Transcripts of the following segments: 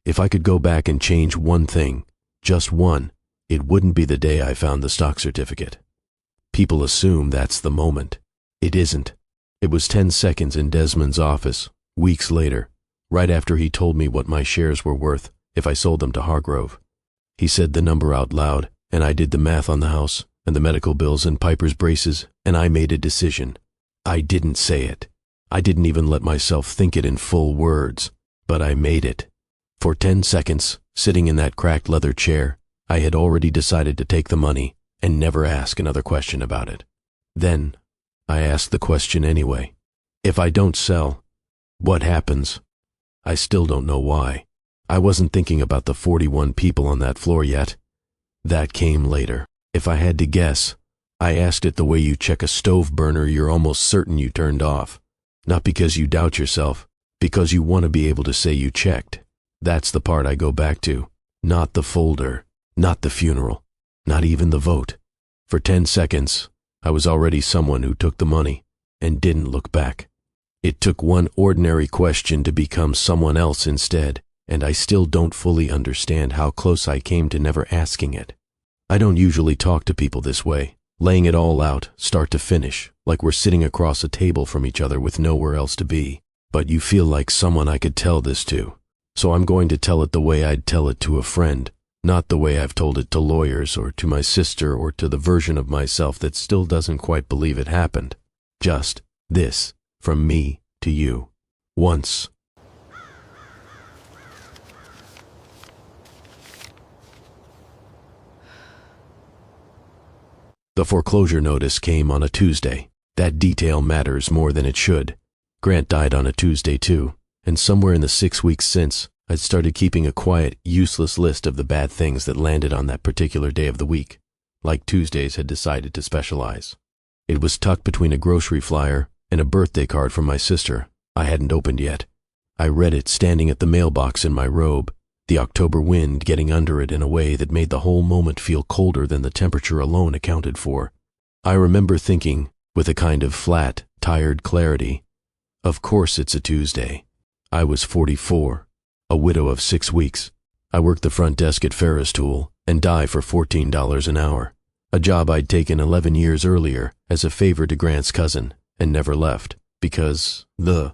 If I could go back and change one thing, just one, it wouldn't be the day I found the stock certificate. People assume that's the moment. It isn't. It was 10 seconds in Desmond's office, weeks later, right after he told me what my shares were worth if I sold them to Hargrove. He said the number out loud, and I did the math on the house and the medical bills and Piper's braces, and I made a decision. I didn't say it. I didn't even let myself think it in full words, but I made it. For 10 seconds, sitting in that cracked leather chair, I had already decided to take the money and never ask another question about it. Then, I asked the question anyway. If I don't sell, what happens? I still don't know why. I wasn't thinking about the 41 people on that floor yet. That came later. If I had to guess, I asked it the way you check a stove burner you're almost certain you turned off. Not because you doubt yourself, because you want to be able to say you checked. That's the part I go back to. Not the folder, not the funeral, not even the vote. For 10 seconds, I was already someone who took the money and didn't look back. It took one ordinary question to become someone else instead, and I still don't fully understand how close I came to never asking it. I don't usually talk to people this way, laying it all out, start to finish, like we're sitting across a table from each other with nowhere else to be. But you feel like someone I could tell this to. So I'm going to tell it the way I'd tell it to a friend, not the way I've told it to lawyers or to my sister or to the version of myself that still doesn't quite believe it happened. Just this, from me to you. Once. The foreclosure notice came on a Tuesday. That detail matters more than it should. Grant died on a Tuesday too, and somewhere in the 6 weeks since, I'd started keeping a quiet, useless list of the bad things that landed on that particular day of the week, like Tuesdays had decided to specialize. It was tucked between a grocery flyer and a birthday card from my sister I hadn't opened yet. I read it standing at the mailbox in my robe, the October wind getting under it in a way that made the whole moment feel colder than the temperature alone accounted for. I remember thinking, with a kind of flat, tired clarity, of course it's a Tuesday. I was 44, a widow of 6 weeks. I worked the front desk at Ferris Tool and die for $14 an hour, a job I'd taken 11 years earlier as a favor to Grant's cousin and never left because the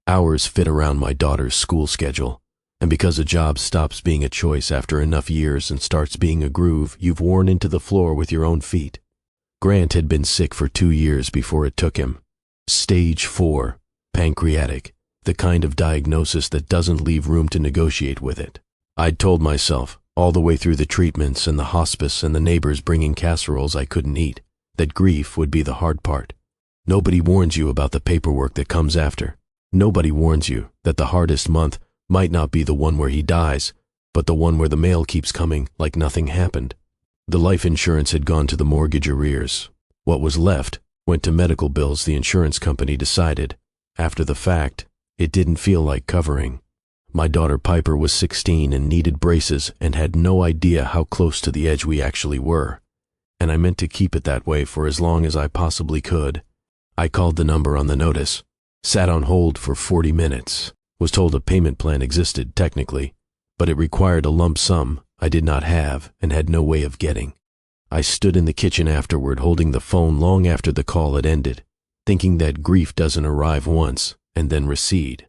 hours fit around my daughter's school schedule, and because a job stops being a choice after enough years and starts being a groove you've worn into the floor with your own feet. Grant had been sick for 2 years before it took him. Stage 4, pancreatic, the kind of diagnosis that doesn't leave room to negotiate with it. I'd told myself, all the way through the treatments and the hospice and the neighbors bringing casseroles I couldn't eat, that grief would be the hard part. Nobody warns you about the paperwork that comes after. Nobody warns you that the hardest month might not be the one where he dies, but the one where the mail keeps coming like nothing happened. The life insurance had gone to the mortgage arrears. What was left went to medical bills the insurance company decided, after the fact, it didn't feel like covering. My daughter Piper was 16 and needed braces and had no idea how close to the edge we actually were. And I meant to keep it that way for as long as I possibly could. I called the number on the notice, sat on hold for 40 minutes, was told a payment plan existed technically, but it required a lump sum I did not have and had no way of getting. I stood in the kitchen afterward holding the phone long after the call had ended, thinking that grief doesn't arrive once and then recede.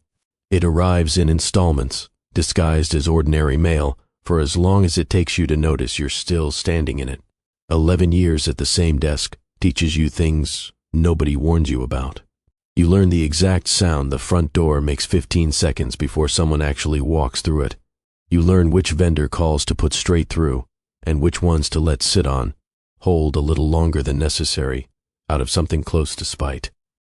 It arrives in installments, disguised as ordinary mail, for as long as it takes you to notice you're still standing in it. 11 years at the same desk teaches you things nobody warns you about. You learn the exact sound the front door makes 15 seconds before someone actually walks through it. You learn which vendor calls to put straight through and which ones to let sit on, hold a little longer than necessary, out of something close to spite.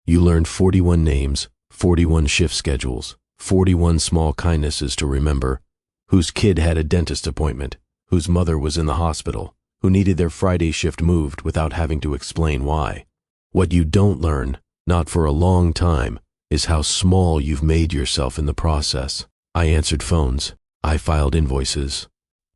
You learn 41 names, 41 shift schedules, 41 small kindnesses to remember, whose kid had a dentist appointment, whose mother was in the hospital, who needed their Friday shift moved without having to explain why. What you don't learn, not for a long time, is how small you've made yourself in the process. I answered phones. I filed invoices.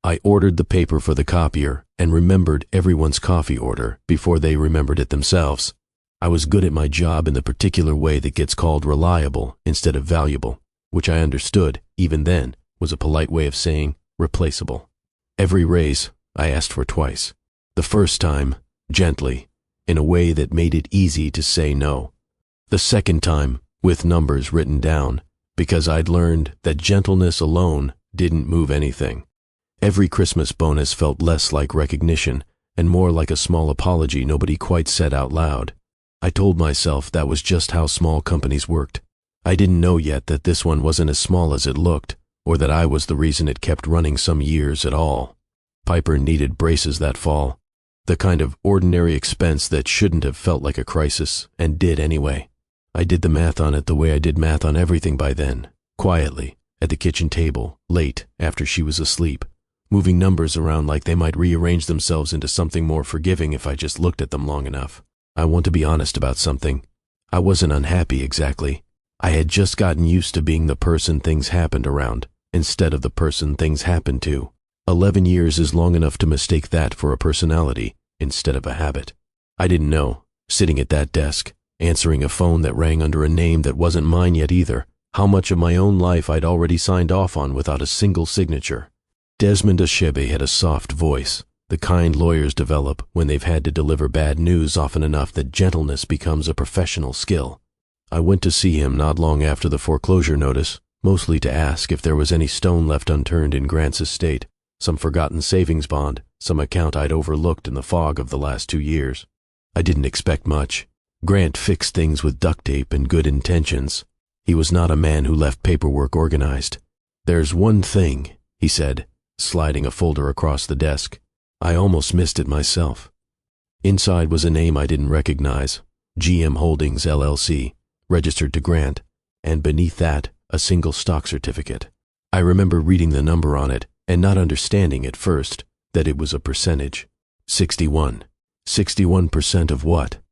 I ordered the paper for the copier and remembered everyone's coffee order before they remembered it themselves. I was good at my job in the particular way that gets called reliable instead of valuable, which I understood, even then, was a polite way of saying replaceable. Every raise, I asked for twice. The first time, gently, in a way that made it easy to say no. The second time, with numbers written down, because I'd learned that gentleness alone didn't move anything. Every Christmas bonus felt less like recognition and more like a small apology nobody quite said out loud. I told myself that was just how small companies worked. I didn't know yet that this one wasn't as small as it looked, or that I was the reason it kept running some years at all. Piper needed braces that fall, the kind of ordinary expense that shouldn't have felt like a crisis, and did anyway. I did the math on it the way I did math on everything by then, quietly, at the kitchen table, late, after she was asleep, moving numbers around like they might rearrange themselves into something more forgiving if I just looked at them long enough. I want to be honest about something. I wasn't unhappy exactly. I had just gotten used to being the person things happened around, instead of the person things happened to. 11 years is long enough to mistake that for a personality, instead of a habit. I didn't know, sitting at that desk, answering a phone that rang under a name that wasn't mine yet either, how much of my own life I'd already signed off on without a single signature. Desmond Achebe had a soft voice, the kind lawyers develop when they've had to deliver bad news often enough that gentleness becomes a professional skill. I went to see him not long after the foreclosure notice, mostly to ask if there was any stone left unturned in Grant's estate, some forgotten savings bond, some account I'd overlooked in the fog of the last 2 years. I didn't expect much. Grant fixed things with duct tape and good intentions. He was not a man who left paperwork organized. "There's one thing," he said, sliding a folder across the desk. I almost missed it myself. Inside was a name I didn't recognize, GM Holdings LLC, registered to Grant, and beneath that, a single stock certificate. I remember reading the number on it and not understanding at first that it was a percentage. 61. 61% of what?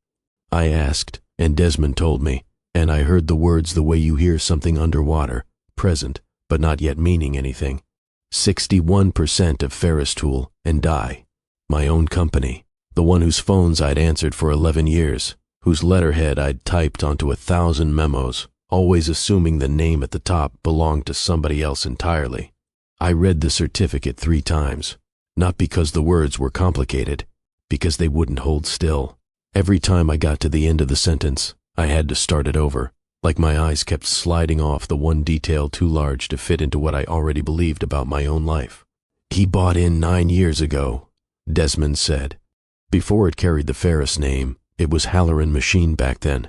I asked, and Desmond told me, and I heard the words the way you hear something underwater, present, but not yet meaning anything. 61% of Ferris Tool and Die, my own company, the one whose phones I'd answered for 11 years, whose letterhead I'd typed onto 1,000 memos, always assuming the name at the top belonged to somebody else entirely. I read the certificate 3 times, not because the words were complicated, because they wouldn't hold still. Every time I got to the end of the sentence, I had to start it over, like my eyes kept sliding off the one detail too large to fit into what I already believed about my own life. "He bought in 9 years ago," Desmond said. Before it carried the Ferris name, it was Halloran Machine back then.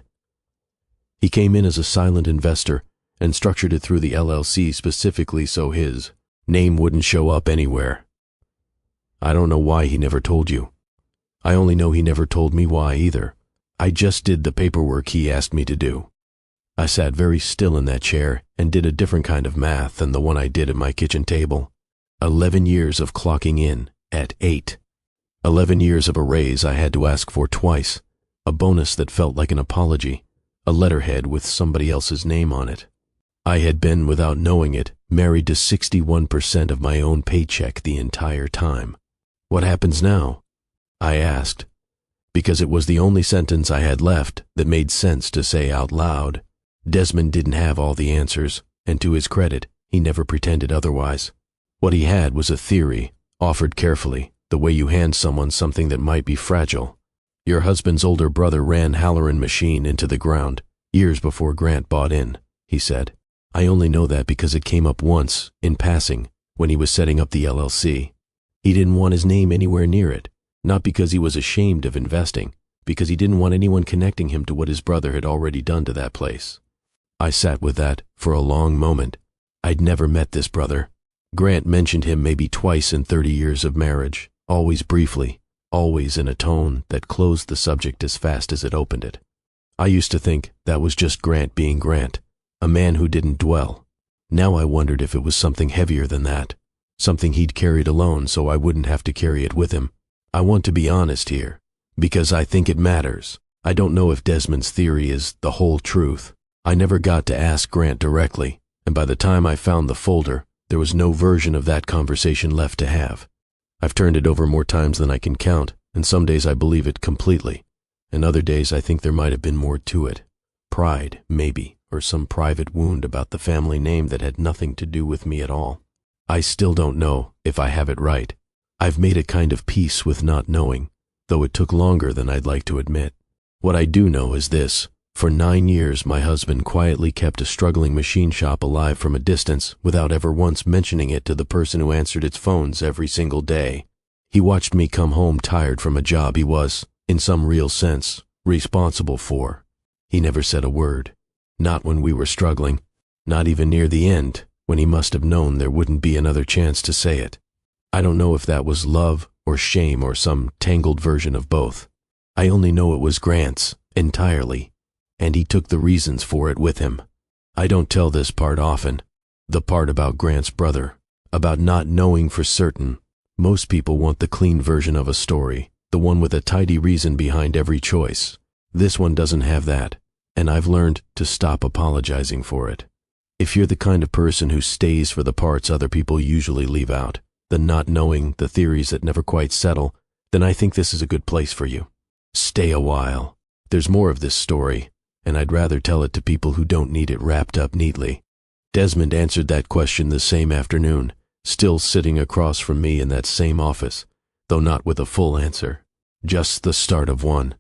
He came in as a silent investor and structured it through the LLC specifically so his name wouldn't show up anywhere. I don't know why he never told you. I only know he never told me why either. I just did the paperwork he asked me to do. I sat very still in that chair and did a different kind of math than the one I did at my kitchen table. 11 years of clocking in at 8. 11 years of a raise I had to ask for twice, a bonus that felt like an apology, a letterhead with somebody else's name on it. I had been, without knowing it, married to 61% of my own paycheck the entire time. What happens now? I asked, because it was the only sentence I had left that made sense to say out loud. Desmond didn't have all the answers, and to his credit, he never pretended otherwise. What he had was a theory, offered carefully, the way you hand someone something that might be fragile. Your husband's older brother ran Halloran Machine into the ground, years before Grant bought in, he said. I only know that because it came up once, in passing, when he was setting up the LLC. He didn't want his name anywhere near it, not because he was ashamed of investing, because he didn't want anyone connecting him to what his brother had already done to that place. I sat with that for a long moment. I'd never met this brother. Grant mentioned him maybe twice in 30 years of marriage, always briefly, always in a tone that closed the subject as fast as it opened it. I used to think that was just Grant being Grant, a man who didn't dwell. Now I wondered if it was something heavier than that, something he'd carried alone so I wouldn't have to carry it with him. I want to be honest here, because I think it matters. I don't know if Desmond's theory is the whole truth. I never got to ask Grant directly, and by the time I found the folder, there was no version of that conversation left to have. I've turned it over more times than I can count, and some days I believe it completely, and other days I think there might have been more to it. Pride, maybe, or some private wound about the family name that had nothing to do with me at all. I still don't know if I have it right. I've made a kind of peace with not knowing, though it took longer than I'd like to admit. What I do know is this. For 9 years, my husband quietly kept a struggling machine shop alive from a distance without ever once mentioning it to the person who answered its phones every single day. He watched me come home tired from a job he was, in some real sense, responsible for. He never said a word. Not when we were struggling. Not even near the end, when he must have known there wouldn't be another chance to say it. I don't know if that was love or shame or some tangled version of both. I only know it was Grant's, entirely, and he took the reasons for it with him. I don't tell this part often, the part about Grant's brother, about not knowing for certain. Most people want the clean version of a story, the one with a tidy reason behind every choice. This one doesn't have that, and I've learned to stop apologizing for it. If you're the kind of person who stays for the parts other people usually leave out, the not knowing, the theories that never quite settle, then I think this is a good place for you. Stay a while. There's more of this story, and I'd rather tell it to people who don't need it wrapped up neatly. Desmond answered that question the same afternoon, still sitting across from me in that same office, though not with a full answer, just the start of one.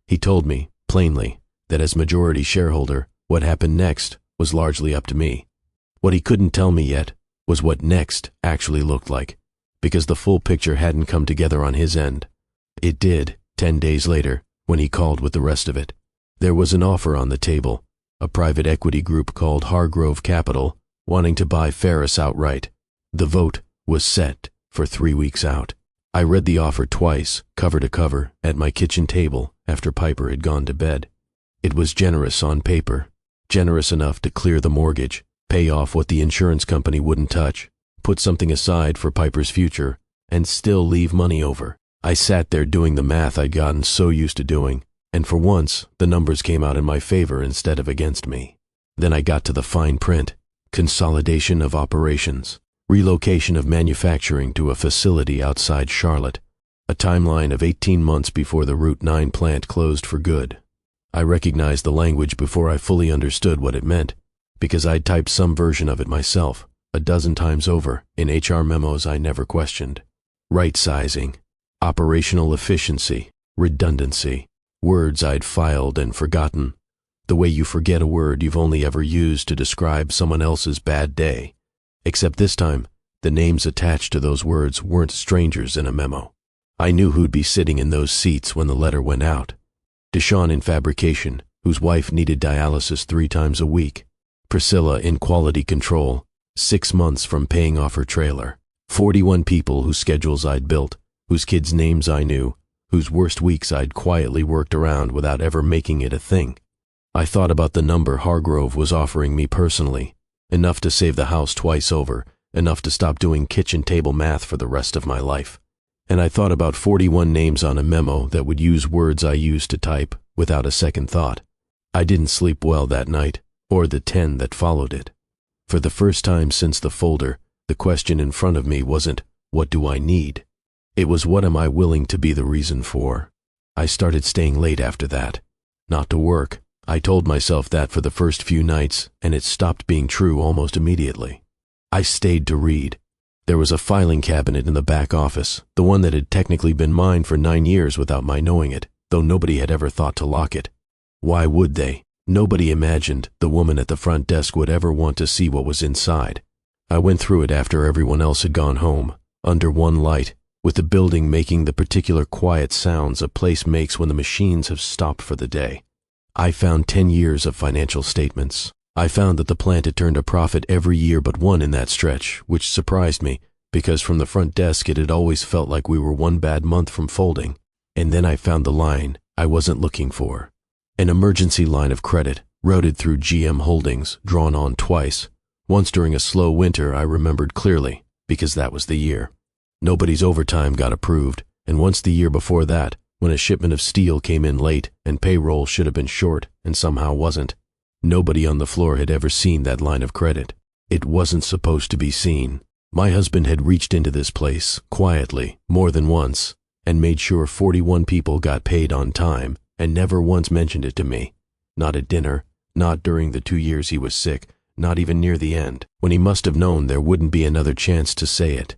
He told me, plainly, that as majority shareholder, what happened next was largely up to me. What he couldn't tell me yet was what next actually looked like, because the full picture hadn't come together on his end. It did, 10 days later, when he called with the rest of it. There was an offer on the table, a private equity group called Hargrove Capital, wanting to buy Ferris outright. The vote was set for 3 weeks out. I read the offer twice, cover to cover, at my kitchen table after Piper had gone to bed. It was generous on paper, generous enough to clear the mortgage, pay off what the insurance company wouldn't touch, put something aside for Piper's future, and still leave money over. I sat there doing the math I'd gotten so used to doing, and for once, the numbers came out in my favor instead of against me. Then I got to the fine print: consolidation of operations, relocation of manufacturing to a facility outside Charlotte, a timeline of 18 months before the Route 9 plant closed for good. I recognized the language before I fully understood what it meant, because I'd typed some version of it myself, a dozen times over, in HR memos I never questioned. Right-sizing, operational efficiency, redundancy, words I'd filed and forgotten, the way you forget a word you've only ever used to describe someone else's bad day. Except this time, the names attached to those words weren't strangers in a memo. I knew who'd be sitting in those seats when the letter went out. Deshawn in fabrication, whose wife needed dialysis 3 times a week. Priscilla in quality control, 6 months from paying off her trailer. 41 people whose schedules I'd built, whose kids' names I knew, whose worst weeks I'd quietly worked around without ever making it a thing. I thought about the number Hargrove was offering me personally, enough to save the house twice over, enough to stop doing kitchen table math for the rest of my life. And I thought about 41 names on a memo that would use words I used to type without a second thought. I didn't sleep well that night, or the 10 that followed it. For the first time since the folder, the question in front of me wasn't, what do I need? It was, what am I willing to be the reason for? I started staying late after that. Not to work. I told myself that for the first few nights, and it stopped being true almost immediately. I stayed to read. There was a filing cabinet in the back office, the one that had technically been mine for 9 years without my knowing it, though nobody had ever thought to lock it. Why would they? Nobody imagined the woman at the front desk would ever want to see what was inside. I went through it after everyone else had gone home, under one light, with the building making the particular quiet sounds a place makes when the machines have stopped for the day. I found 10 years of financial statements. I found that the plant had turned a profit every year but one in that stretch, which surprised me, because from the front desk it had always felt like we were one bad month from folding. And then I found the line I wasn't looking for. An emergency line of credit, routed through GM Holdings, drawn on twice. Once during a slow winter I remembered clearly, because that was the year. Nobody's overtime got approved, and once the year before that, when a shipment of steel came in late and payroll should have been short and somehow wasn't. Nobody on the floor had ever seen that line of credit. It wasn't supposed to be seen. My husband had reached into this place, quietly, more than once, and made sure 41 people got paid on time, and never once mentioned it to me. Not at dinner, not during the 2 years he was sick, not even near the end, when he must have known there wouldn't be another chance to say it.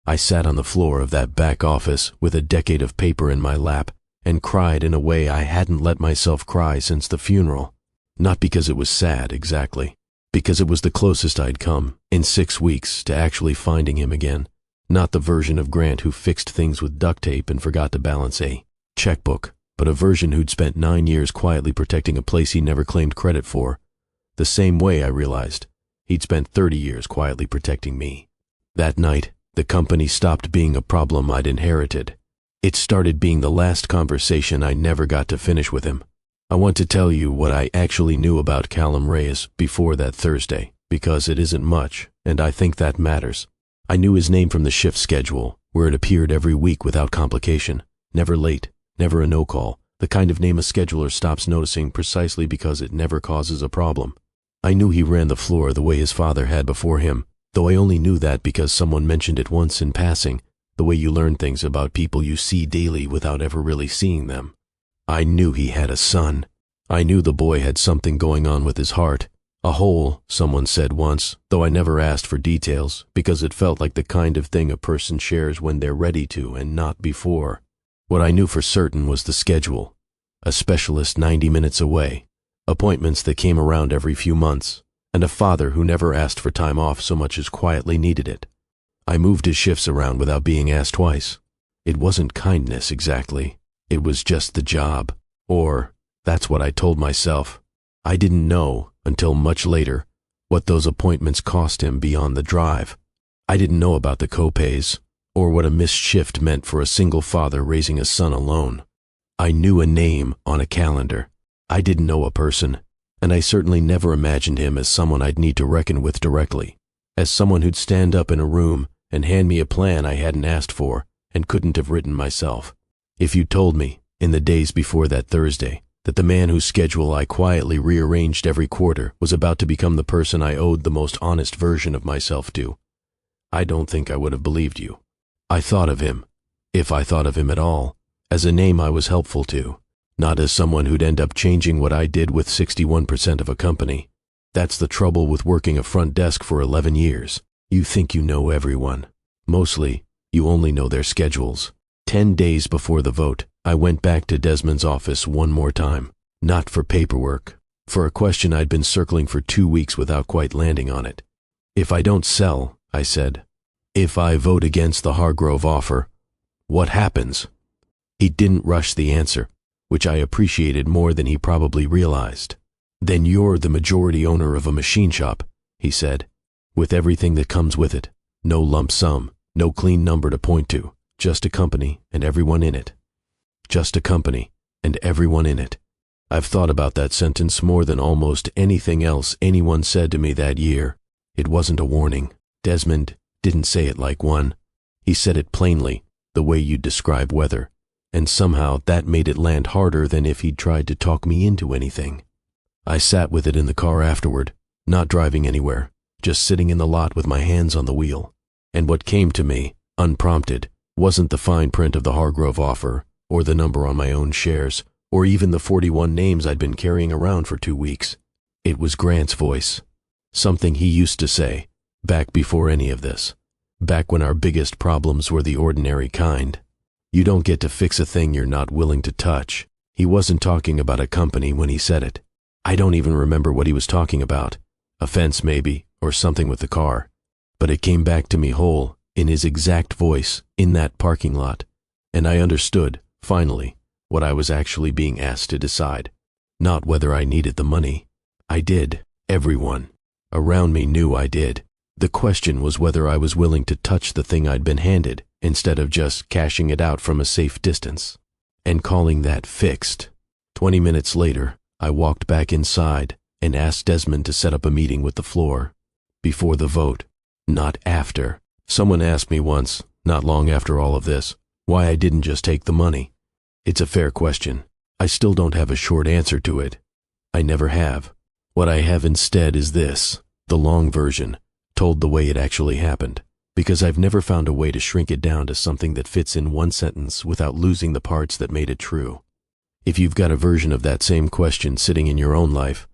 I sat on the floor of that back office with a decade of paper in my lap and cried in a way I hadn't let myself cry since the funeral. Not because it was sad, exactly. Because it was the closest I'd come, in 6 weeks, to actually finding him again. Not the version of Grant who fixed things with duct tape and forgot to balance a checkbook, but a version who'd spent 9 years quietly protecting a place he never claimed credit for. The same way, I realized, he'd spent 30 years quietly protecting me. That night, the company stopped being a problem I'd inherited. It started being the last conversation I never got to finish with him. I want to tell you what I actually knew about Callum Reyes before that Thursday, because it isn't much, and I think that matters. I knew his name from the shift schedule, where it appeared every week without complication. Never late, never a no-call, the kind of name a scheduler stops noticing precisely because it never causes a problem. I knew he ran the floor the way his father had before him, though I only knew that because someone mentioned it once in passing, the way you learn things about people you see daily without ever really seeing them. I knew he had a son. I knew the boy had something going on with his heart. A hole, someone said once, though I never asked for details, because it felt like the kind of thing a person shares when they're ready to and not before. What I knew for certain was the schedule. A specialist 90 minutes away, appointments that came around every few months, and a father who never asked for time off so much as quietly needed it. I moved his shifts around without being asked twice. It wasn't kindness exactly. It was just the job. Or, that's what I told myself. I didn't know, until much later, what those appointments cost him beyond the drive. I didn't know about the co-pays, or what a missed shift meant for a single father raising a son alone. I knew a name on a calendar. I didn't know a person, and I certainly never imagined him as someone I'd need to reckon with directly, as someone who'd stand up in a room and hand me a plan I hadn't asked for and couldn't have written myself. If you'd told me, in the days before that Thursday, that the man whose schedule I quietly rearranged every quarter was about to become the person I owed the most honest version of myself to, I don't think I would have believed you. I thought of him, if I thought of him at all, as a name I was helpful to, not as someone who'd end up changing what I did with 61% of a company. That's the trouble with working a front desk for 11 years. You think you know everyone. Mostly, you only know their schedules. 10 days before the vote, I went back to Desmond's office one more time, not for paperwork, for a question I'd been circling for 2 weeks without quite landing on it. If I don't sell, I said, if I vote against the Hargrove offer, what happens? He didn't rush the answer, which I appreciated more than he probably realized. Then you're the majority owner of a machine shop, he said, with everything that comes with it. No lump sum, no clean number to point to, just a company and everyone in it. Just a company and everyone in it. I've thought about that sentence more than almost anything else anyone said to me that year. It wasn't a warning. Desmond didn't say it like one. He said it plainly, the way you'd describe weather, and somehow that made it land harder than if he'd tried to talk me into anything. I sat with it in the car afterward, not driving anywhere, just sitting in the lot with my hands on the wheel. And what came to me, unprompted, wasn't the fine print of the Hargrove offer, or the number on my own shares, or even the 41 names I'd been carrying around for 2 weeks. It was Grant's voice. Something he used to say, back before any of this. Back when our biggest problems were the ordinary kind. You don't get to fix a thing you're not willing to touch. He wasn't talking about a company when he said it. I don't even remember what he was talking about. A fence maybe, or something with the car. But it came back to me whole, in his exact voice, in that parking lot. And I understood, finally, what I was actually being asked to decide. Not whether I needed the money. I did. Everyone around me knew I did. The question was whether I was willing to touch the thing I'd been handed, instead of just cashing it out from a safe distance, and calling that fixed. 20 minutes later, I walked back inside and asked Desmond to set up a meeting with the floor. Before the vote, not after. Someone asked me once, not long after all of this, why I didn't just take the money. It's a fair question. I still don't have a short answer to it. I never have. What I have instead is this, the long version, told the way it actually happened, because I've never found a way to shrink it down to something that fits in one sentence without losing the parts that made it true. If you've got a version of that same question sitting in your own life,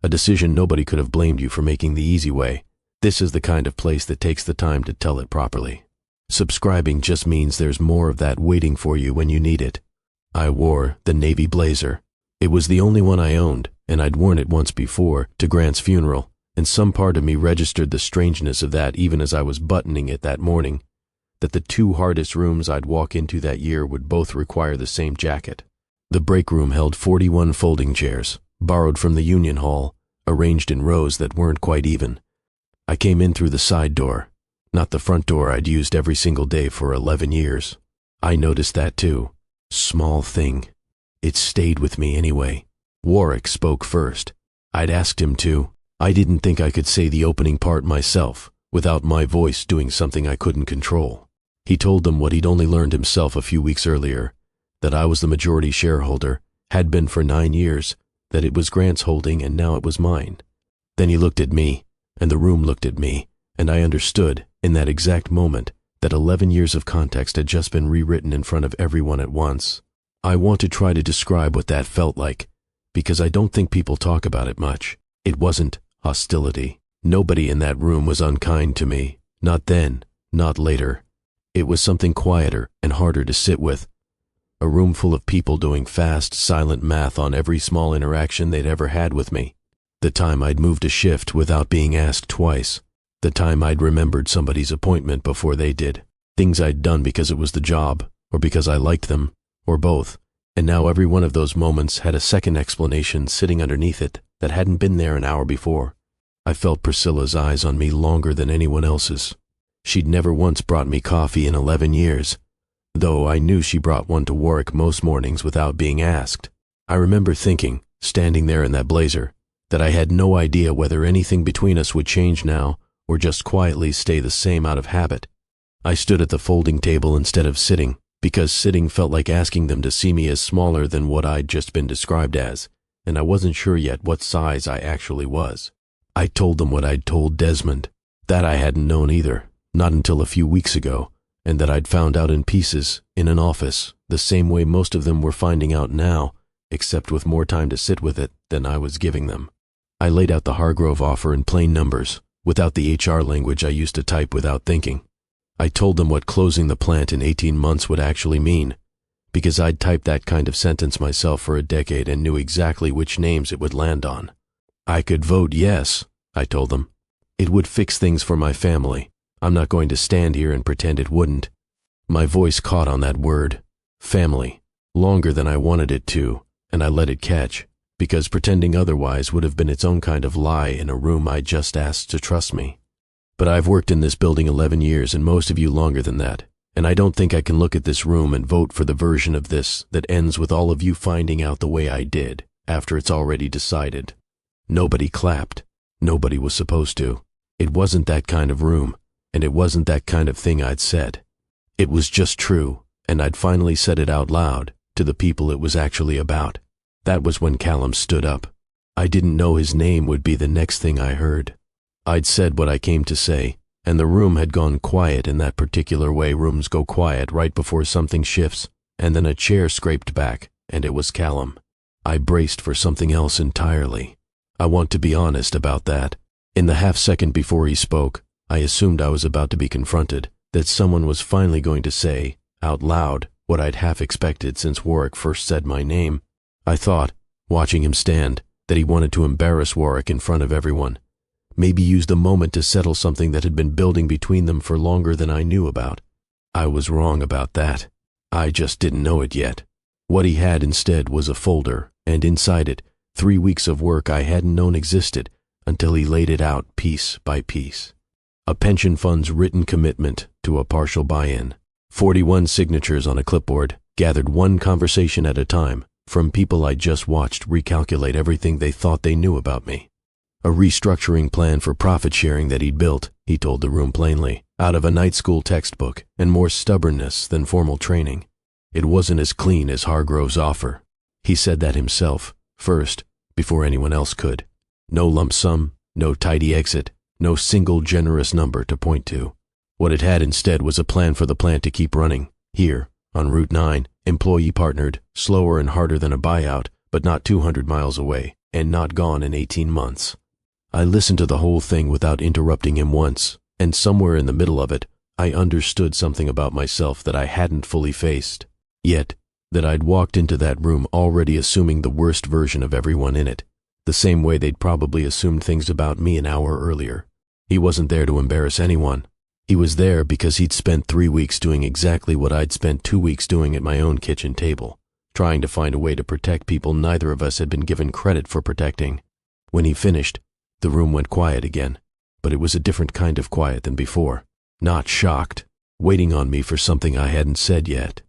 A decision nobody could have blamed you for making the easy way. This is the kind of place that takes the time to tell it properly. Subscribing just means there's more of that waiting for you when you need it. I wore the navy blazer. It was the only one I owned, and I'd worn it once before, to Grant's funeral, and some part of me registered the strangeness of that even as I was buttoning it that morning, that the two hardest rooms I'd walk into that year would both require the same jacket. The break room held 41 folding chairs, borrowed from the Union Hall, arranged in rows that weren't quite even. I came in through the side door, not the front door I'd used every single day for 11 years. I noticed that too. Small thing. It stayed with me anyway. Warwick spoke first. I'd asked him to. I didn't think I could say the opening part myself, without my voice doing something I couldn't control. He told them what he'd only learned himself a few weeks earlier, that I was the majority shareholder, had been for 9 years, that it was Grant's holding and now it was mine. Then he looked at me, and the room looked at me, and I understood, in that exact moment, that 11 years of context had just been rewritten in front of everyone at once. I want to try to describe what that felt like, because I don't think people talk about it much. It wasn't hostility. Nobody in that room was unkind to me. Not then, not later. It was something quieter and harder to sit with. A room full of people doing fast, silent math on every small interaction they'd ever had with me. The time I'd moved a shift without being asked twice. The time I'd remembered somebody's appointment before they did. Things I'd done because it was the job, or because I liked them, or both. And now every one of those moments had a second explanation sitting underneath it that hadn't been there an hour before. I felt Priscilla's eyes on me longer than anyone else's. She'd never once brought me coffee in 11 years, though I knew she brought one to Warwick most mornings without being asked. I remember thinking, standing there in that blazer, that I had no idea whether anything between us would change now or just quietly stay the same out of habit. I stood at the folding table instead of sitting, because sitting felt like asking them to see me as smaller than what I'd just been described as, and I wasn't sure yet what size I actually was. I told them what I'd told Desmond. That I hadn't known either, not until a few weeks ago, and that I'd found out in pieces, in an office, the same way most of them were finding out now, except with more time to sit with it than I was giving them. I laid out the Hargrove offer in plain numbers, without the HR language I used to type without thinking. I told them what closing the plant in 18 months would actually mean, because I'd typed that kind of sentence myself for a decade and knew exactly which names it would land on. I could vote yes, I told them. It would fix things for my family. I'm not going to stand here and pretend it wouldn't. My voice caught on that word, family, longer than I wanted it to, and I let it catch, because pretending otherwise would have been its own kind of lie in a room I just asked to trust me. But I've worked in this building 11 years and most of you longer than that, and I don't think I can look at this room and vote for the version of this that ends with all of you finding out the way I did, after it's already decided. Nobody clapped. Nobody was supposed to. It wasn't that kind of room, and it wasn't that kind of thing I'd said. It was just true, and I'd finally said it out loud, to the people it was actually about. That was when Callum stood up. I didn't know his name would be the next thing I heard. I'd said what I came to say, and the room had gone quiet in that particular way rooms go quiet right before something shifts, and then a chair scraped back, and it was Callum. I braced for something else entirely. I want to be honest about that. In the half-second before he spoke, I assumed I was about to be confronted, that someone was finally going to say, out loud, what I'd half expected since Warwick first said my name. I thought, watching him stand, that he wanted to embarrass Warwick in front of everyone. Maybe use the moment to settle something that had been building between them for longer than I knew about. I was wrong about that. I just didn't know it yet. What he had instead was a folder, and inside it, 3 weeks of work I hadn't known existed until he laid it out piece by piece. A pension fund's written commitment to a partial buy-in. 41 signatures on a clipboard, gathered one conversation at a time, from people I'd just watched recalculate everything they thought they knew about me. A restructuring plan for profit sharing that he'd built, he told the room plainly, out of a night school textbook and more stubbornness than formal training. It wasn't as clean as Hargrove's offer. He said that himself, first, before anyone else could. No lump sum, no tidy exit, no single generous number to point to. What it had instead was a plan for the plant to keep running, here, on Route 9, employee partnered, slower and harder than a buyout, but not 200 miles away, and not gone in 18 months. I listened to the whole thing without interrupting him once, and somewhere in the middle of it, I understood something about myself that I hadn't fully faced, yet that I'd walked into that room already assuming the worst version of everyone in it, the same way they'd probably assumed things about me an hour earlier. He wasn't there to embarrass anyone. He was there because he'd spent 3 weeks doing exactly what I'd spent 2 weeks doing at my own kitchen table, trying to find a way to protect people neither of us had been given credit for protecting. When he finished, the room went quiet again, but it was a different kind of quiet than before. Not shocked, waiting on me for something I hadn't said yet.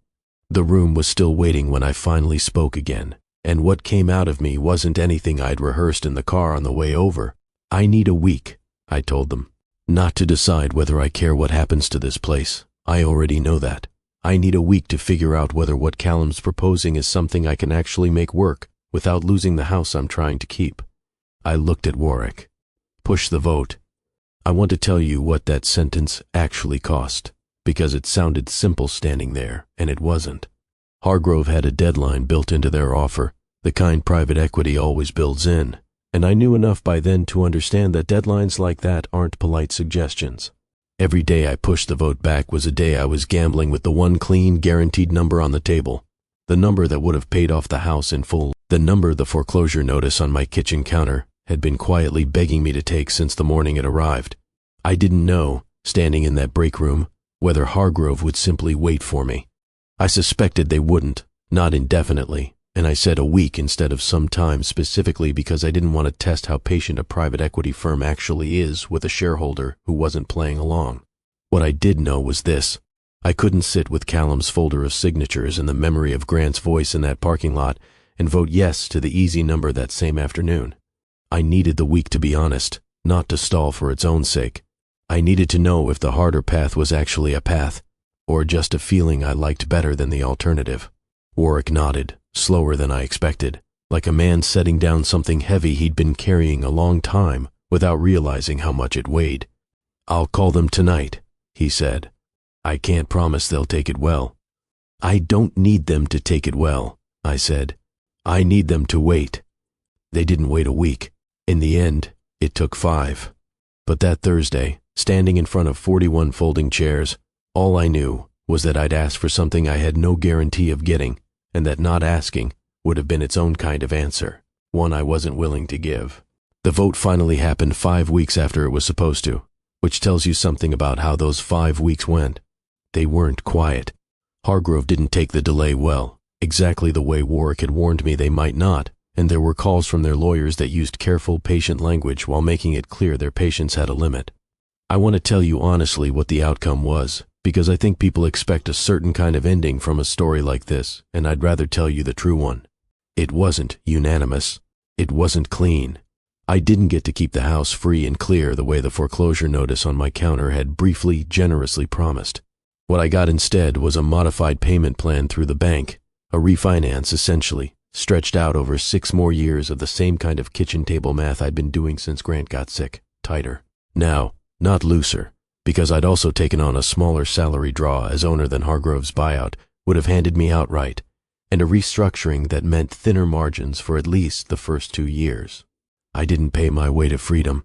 The room was still waiting when I finally spoke again, and what came out of me wasn't anything I'd rehearsed in the car on the way over. I need a week, I told them. Not to decide whether I care what happens to this place. I already know that. I need a week to figure out whether what Callum's proposing is something I can actually make work without losing the house I'm trying to keep. I looked at Warwick. Push the vote. I want to tell you what that sentence actually cost, because it sounded simple standing there, and it wasn't. Hargrove had a deadline built into their offer, the kind private equity always builds in, and I knew enough by then to understand that deadlines like that aren't polite suggestions. Every day I pushed the vote back was a day I was gambling with the one clean, guaranteed number on the table, the number that would have paid off the house in full, the number the foreclosure notice on my kitchen counter had been quietly begging me to take since the morning it arrived. I didn't know, standing in that break room, whether Hargrove would simply wait for me. I suspected they wouldn't, not indefinitely, and I said a week instead of some time specifically because I didn't want to test how patient a private equity firm actually is with a shareholder who wasn't playing along. What I did know was this: I couldn't sit with Callum's folder of signatures and the memory of Grant's voice in that parking lot and vote yes to the easy number that same afternoon. I needed the week to be honest, not to stall for its own sake. I needed to know if the harder path was actually a path, or just a feeling I liked better than the alternative. Warwick nodded, slower than I expected, like a man setting down something heavy he'd been carrying a long time without realizing how much it weighed. "I'll call them tonight," he said. "I can't promise they'll take it well." "I don't need them to take it well," I said. "I need them to wait." They didn't wait a week. In the end, it took 5. But that Thursday, standing in front of 41 folding chairs, all I knew was that I'd asked for something I had no guarantee of getting, and that not asking would have been its own kind of answer, one I wasn't willing to give. The vote finally happened 5 weeks after it was supposed to, which tells you something about how those 5 weeks went. They weren't quiet. Hargrove didn't take the delay well, exactly the way Warwick had warned me they might not, and there were calls from their lawyers that used careful, patient language while making it clear their patience had a limit. I want to tell you honestly what the outcome was, because I think people expect a certain kind of ending from a story like this, and I'd rather tell you the true one. It wasn't unanimous. It wasn't clean. I didn't get to keep the house free and clear the way the foreclosure notice on my counter had briefly, generously promised. What I got instead was a modified payment plan through the bank, a refinance essentially, stretched out over 6 more years of the same kind of kitchen table math I'd been doing since Grant got sick, tighter. Now, not looser, because I'd also taken on a smaller salary draw as owner than Hargrove's buyout would have handed me outright, and a restructuring that meant thinner margins for at least the first 2 years. I didn't pay my way to freedom.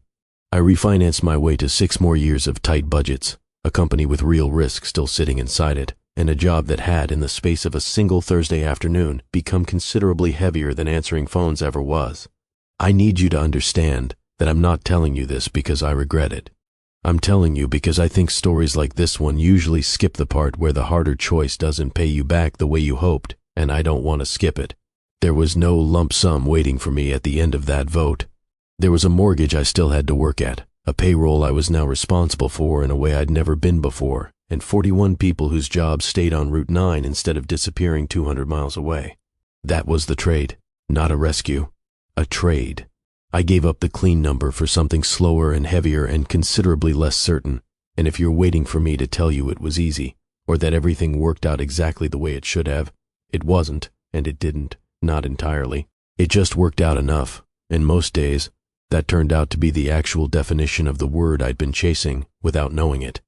I refinanced my way to 6 more years of tight budgets, a company with real risk still sitting inside it, and a job that had, in the space of a single Thursday afternoon, become considerably heavier than answering phones ever was. I need you to understand that I'm not telling you this because I regret it. I'm telling you because I think stories like this one usually skip the part where the harder choice doesn't pay you back the way you hoped, and I don't want to skip it. There was no lump sum waiting for me at the end of that vote. There was a mortgage I still had to work at, a payroll I was now responsible for in a way I'd never been before, and 41 people whose jobs stayed on Route 9 instead of disappearing 200 miles away. That was the trade, not a rescue. A trade. I gave up the clean number for something slower and heavier and considerably less certain, and if you're waiting for me to tell you it was easy, or that everything worked out exactly the way it should have, it wasn't, and it didn't, not entirely. It just worked out enough, and most days, that turned out to be the actual definition of the word I'd been chasing without knowing it.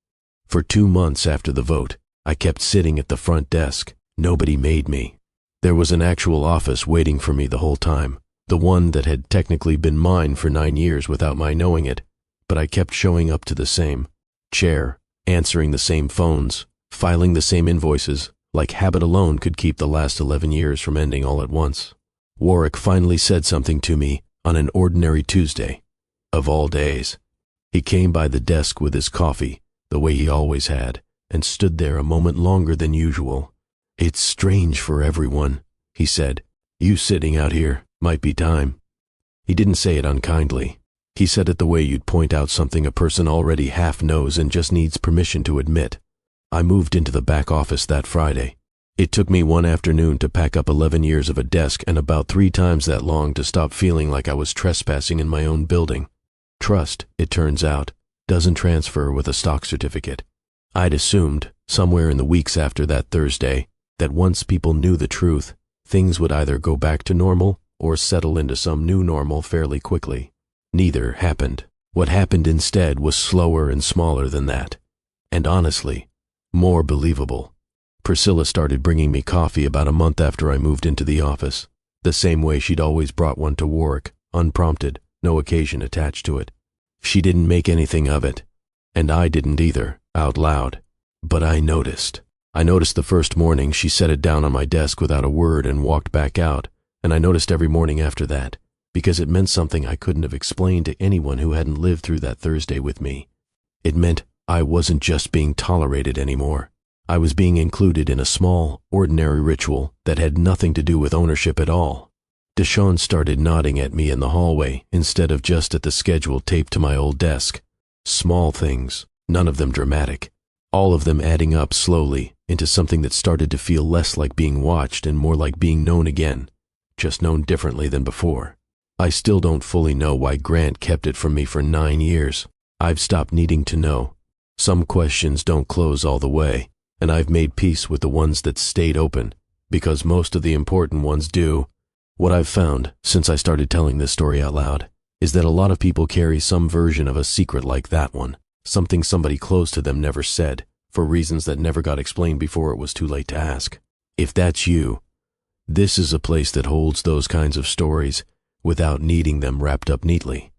For 2 months after the vote, I kept sitting at the front desk. Nobody made me. There was an actual office waiting for me the whole time, The one that had technically been mine for 9 years without my knowing it, but I kept showing up to the same chair, answering the same phones, filing the same invoices, like habit alone could keep the last 11 years from ending all at once. Warwick finally said something to me on an ordinary Tuesday, of all days. He came by the desk with his coffee, the way he always had, and stood there a moment longer than usual. "It's strange for everyone," he said. "You sitting out here might be time." He didn't say it unkindly. He said it the way you'd point out something a person already half knows and just needs permission to admit. I moved into the back office that Friday. It took me one afternoon to pack up 11 years of a desk and about 3 times that long to stop feeling like I was trespassing in my own building. Trust, it turns out, doesn't transfer with a stock certificate. I'd assumed, somewhere in the weeks after that Thursday, that once people knew the truth, things would either go back to normal or settle into some new normal fairly quickly. Neither happened. What happened instead was slower and smaller than that. And honestly, more believable. Priscilla started bringing me coffee about a month after I moved into the office, the same way she'd always brought one to Warwick, unprompted, no occasion attached to it. She didn't make anything of it, and I didn't either, out loud. But I noticed. I noticed the first morning she set it down on my desk without a word and walked back out, and I noticed every morning after that, because it meant something I couldn't have explained to anyone who hadn't lived through that Thursday with me. It meant I wasn't just being tolerated anymore. I was being included in a small, ordinary ritual that had nothing to do with ownership at all. Deshawn started nodding at me in the hallway instead of just at the schedule taped to my old desk. Small things, none of them dramatic, all of them adding up slowly into something that started to feel less like being watched and more like being known again, just known differently than before. I still don't fully know why Grant kept it from me for 9 years. I've stopped needing to know. Some questions don't close all the way, and I've made peace with the ones that stayed open, because most of the important ones do. What I've found, since I started telling this story out loud, is that a lot of people carry some version of a secret like that one, something somebody close to them never said, for reasons that never got explained before it was too late to ask. If that's you, this is a place that holds those kinds of stories without needing them wrapped up neatly.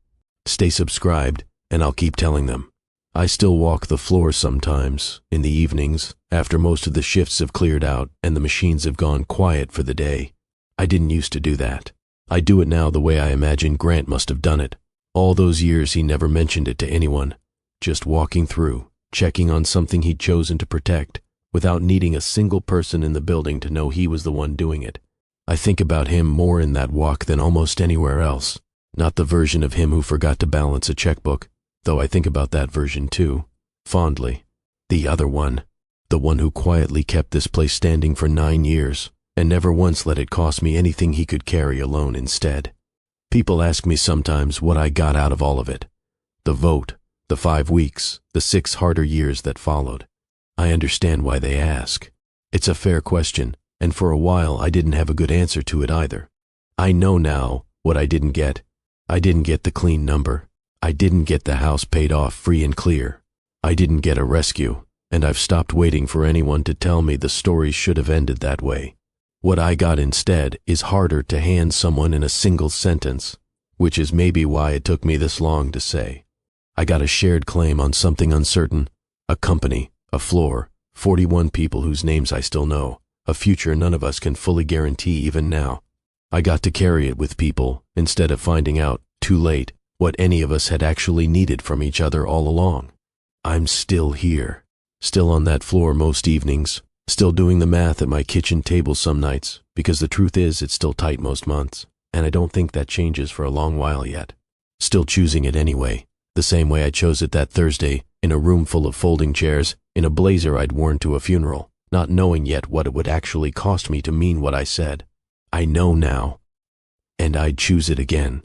Stay subscribed, and I'll keep telling them. I still walk the floor sometimes, in the evenings, after most of the shifts have cleared out and the machines have gone quiet for the day. I didn't used to do that. I do it now the way I imagine Grant must have done it. All those years he never mentioned it to anyone, just walking through, checking on something he'd chosen to protect, without needing a single person in the building to know he was the one doing it. I think about him more in that walk than almost anywhere else. Not the version of him who forgot to balance a checkbook, though I think about that version too, fondly. The other one, the one who quietly kept this place standing for 9 years, and never once let it cost me anything he could carry alone instead. People ask me sometimes what I got out of all of it. The vote, the 5 weeks, the 6 harder years that followed. I understand why they ask. It's a fair question, and for a while I didn't have a good answer to it either. I know now what I didn't get. I didn't get the clean number. I didn't get the house paid off free and clear. I didn't get a rescue, and I've stopped waiting for anyone to tell me the story should have ended that way. What I got instead is harder to hand someone in a single sentence, which is maybe why it took me this long to say. I got a shared claim on something uncertain, a company, a floor, 41 people whose names I still know, a future none of us can fully guarantee even now. I got to carry it with people instead of finding out, too late, what any of us had actually needed from each other all along. I'm still here, still on that floor most evenings, still doing the math at my kitchen table some nights, because the truth is it's still tight most months, and I don't think that changes for a long while yet. Still choosing it anyway, the same way I chose it that Thursday, in a room full of folding chairs, in a blazer I'd worn to a funeral, not knowing yet what it would actually cost me to mean what I said. I know now, and I'd choose it again.